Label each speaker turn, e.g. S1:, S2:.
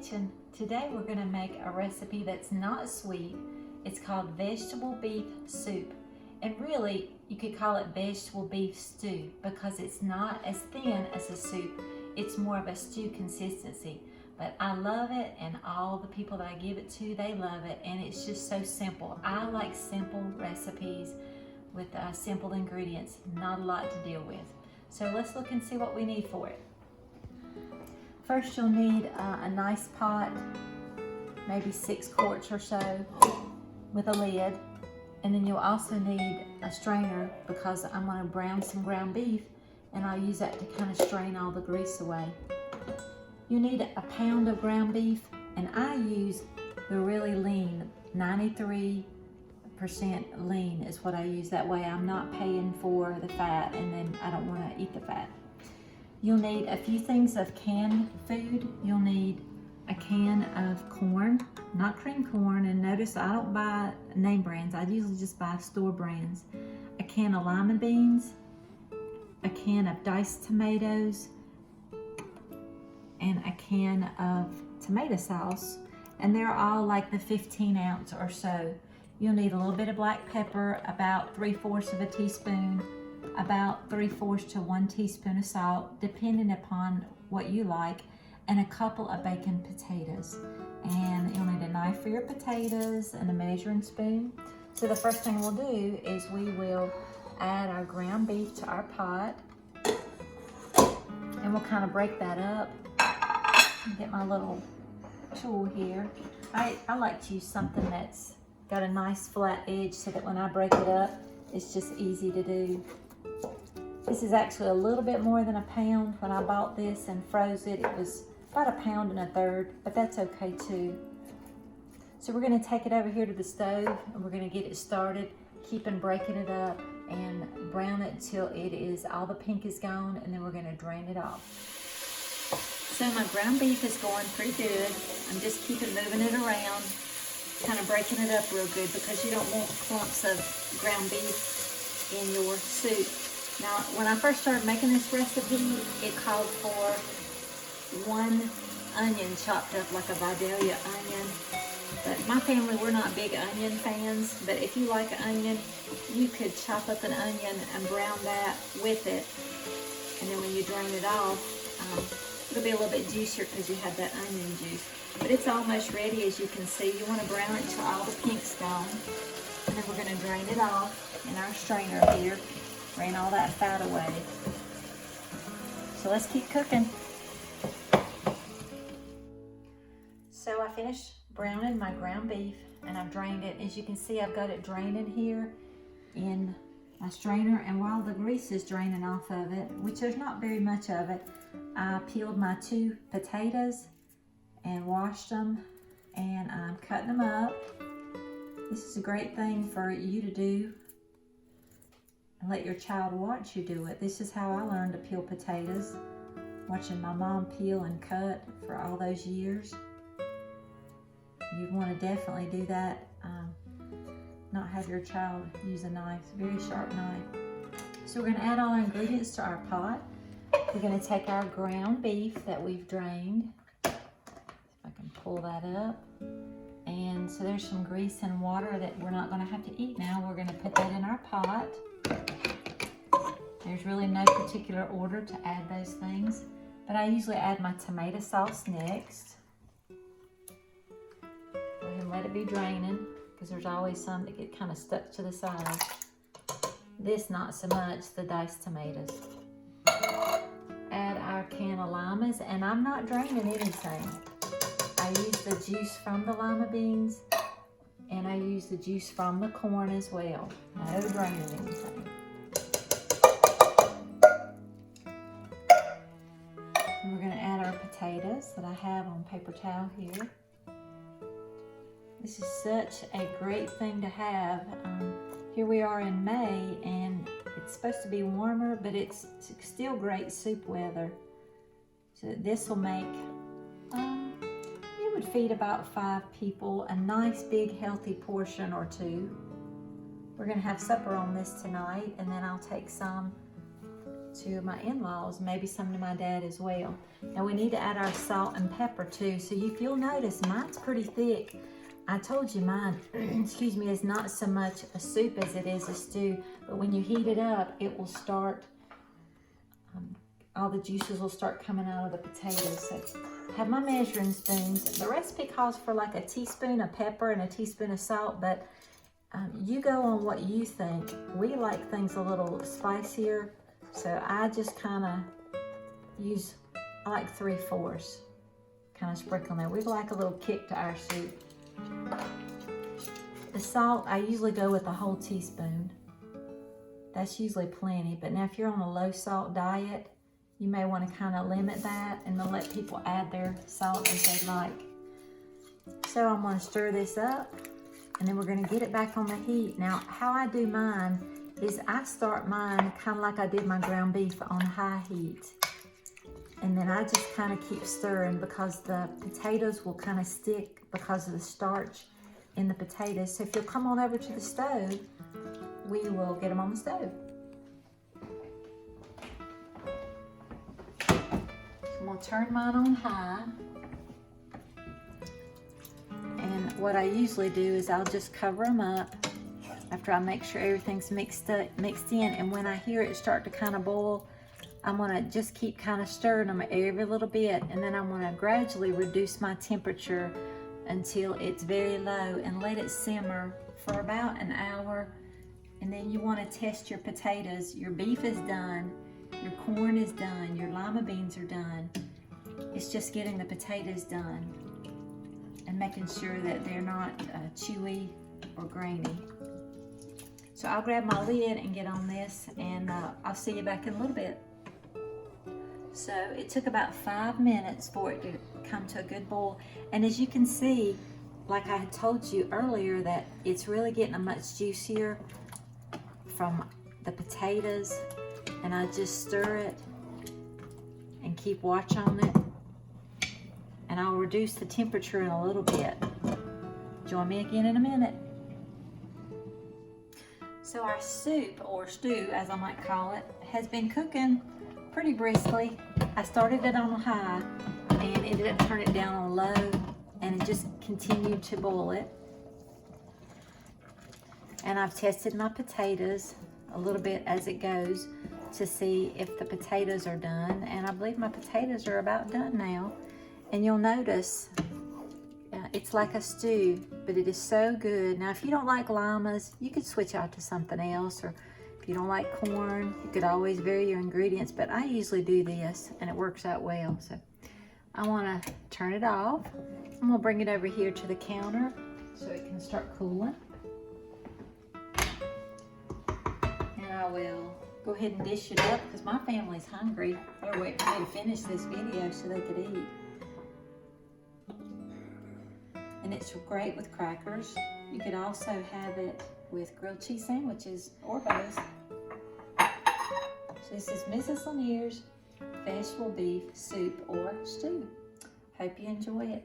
S1: kitchen. Today we're going to make a recipe that's not sweet. It's called vegetable beef soup. And really, you could call it vegetable beef stew because it's not as thin as a soup. It's more of a stew consistency. But I love it, and all the people that I give it to, they love it. And it's just so simple. I like simple recipes with simple ingredients, not a lot to deal with. So let's look and see what we need for it. First, you'll need a nice pot, maybe 6 quarts or so, with a lid. And then you'll also need a strainer because I'm going to brown some ground beef, and I'll use that to kind of strain all the grease away. You need a pound of ground beef, and I use the really lean, 93% lean is what I use. That way I'm not paying for the fat, and then I don't want to eat the fat. You'll need a few things of canned food. You'll need a can of corn, not cream corn, and notice I don't buy name brands. I usually just buy store brands. A can of lima beans, a can of diced tomatoes, and a can of tomato sauce, and they're all like the 15 ounce or so. You'll need a little bit of black pepper, about 3/4 of a teaspoon, about 3/4 to 1 teaspoon of salt, depending upon what you like, and a couple of baked potatoes. And you'll need a knife for your potatoes and a measuring spoon. So the first thing we'll do is we will add our ground beef to our pot, and we'll kind of break that up. Get my little tool here. I like to use something that's got a nice flat edge so that when I break it up, it's just easy to do. This is actually a little bit more than a pound. When I bought this and froze it, it was about 1 1/3 pounds, but that's okay too. So we're going to take it over here to the stove, and we're going to get it started, keeping breaking it up, and brown it until it is all the pink is gone, and then we're going to drain it off. So my ground beef is going pretty good. I'm just keeping moving it around, kind of breaking it up real good because you don't want clumps of ground beef in your soup. Now, when I first started making this recipe, it called for 1 onion chopped up like a Vidalia onion. But my family, we're not big onion fans, but if you like an onion, you could chop up an onion and brown that with it. And then when you drain it off, it'll be a little bit juicier because you have that onion juice. But it's almost ready, as you can see. You want to brown it until all the pink's gone. And then we're going to drain it off in our strainer here. Drain all that fat away. So let's keep cooking. So I finished browning my ground beef, and I've drained it. As you can see, I've got it draining here in my strainer. And while the grease is draining off of it, which there's not very much of it, I peeled my 2 potatoes and washed them, and I'm cutting them up. This is a great thing for you to do and let your child watch you do it. This is how I learned to peel potatoes, watching my mom peel and cut for all those years. You want to definitely do that. Not have your child use a knife, very sharp knife. So we're going to add all our ingredients to our pot. We're going to take our ground beef that we've drained. If I can pull that up. And so there's some grease and water that we're not going to have to eat now. We're going to put that in our pot. There's really no particular order to add those things, but I usually add my tomato sauce next. Go ahead and let it be draining, because there's always some that get kind of stuck to the side. This not so much, the diced tomatoes. Add our can of limas, and I'm not draining anything. I use the juice from the lima beans, and I use the juice from the corn as well. No draining anything. And we're going to add our potatoes that I have on paper towel here. This is such a great thing to have. Here we are in May, and it's supposed to be warmer, but it's still great soup weather. So this will make, it would feed about 5 people, a nice big healthy portion or 2. We're going to have supper on this tonight, and then I'll take some to my in-laws, maybe some to my dad as well. Now we need to add our salt and pepper too. So if you'll notice, mine's pretty thick. I told you mine, excuse me, is not so much a soup as it is a stew, but when you heat it up, it will start, all the juices will start coming out of the potatoes. So I have my measuring spoons. The recipe calls for like a teaspoon of pepper and a teaspoon of salt, but you go on what you think. We like things a little spicier, so I just kind of use, I like 3/4, kind of sprinkle there. We like a little kick to our soup. The salt, I usually go with a whole teaspoon. That's usually plenty, but now if you're on a low salt diet, you may want to kind of limit that and then let people add their salt as they like. So I'm going to stir this up, and then we're going to get it back on the heat. Now, how I do mine is I start mine kind of like I did my ground beef on high heat. And then I just kind of keep stirring because the potatoes will kind of stick because of the starch in the potatoes. So if you'll come on over to the stove, we will get them on the stove. So I'm going to turn mine on high. And what I usually do is I'll just cover them up after I make sure everything's mixed in. And when I hear it start to kind of boil, I'm gonna just keep kind of stirring them every little bit, and then I'm gonna gradually reduce my temperature until it's very low and let it simmer for about an hour. And then you want to test your potatoes. Your beef is done, your corn is done, your lima beans are done. It's just getting the potatoes done and making sure that they're not chewy or grainy. So I'll grab my lid and get on this, and I'll see you back in a little bit. So it took about 5 minutes for it to come to a good boil. And as you can see, like I had told you earlier, that it's really getting a much juicier from the potatoes. And I just stir it and keep watch on it. And I'll reduce the temperature in a little bit. Join me again in a minute. So our soup, or stew as I might call it, has been cooking pretty briskly. I started it on high and ended up turning it down on low, and it just continued to boil it. And I've tested my potatoes a little bit as it goes to see if the potatoes are done, and I believe my potatoes are about done now. And you'll notice it's like a stew, but it is so good. Now if you don't like limas, you could switch out to something else, or if you don't like corn, you could always vary your ingredients, but I usually do this and it works out well. So I want to turn it off. I'm going to bring it over here to the counter so it can start cooling. And I will go ahead and dish it up because my family's hungry. They're waiting for me to finish this video so they could eat. And it's great with crackers. You could also have it with grilled cheese sandwiches or both. So this is Mrs. Lanier's vegetable beef soup or stew. Hope you enjoy it.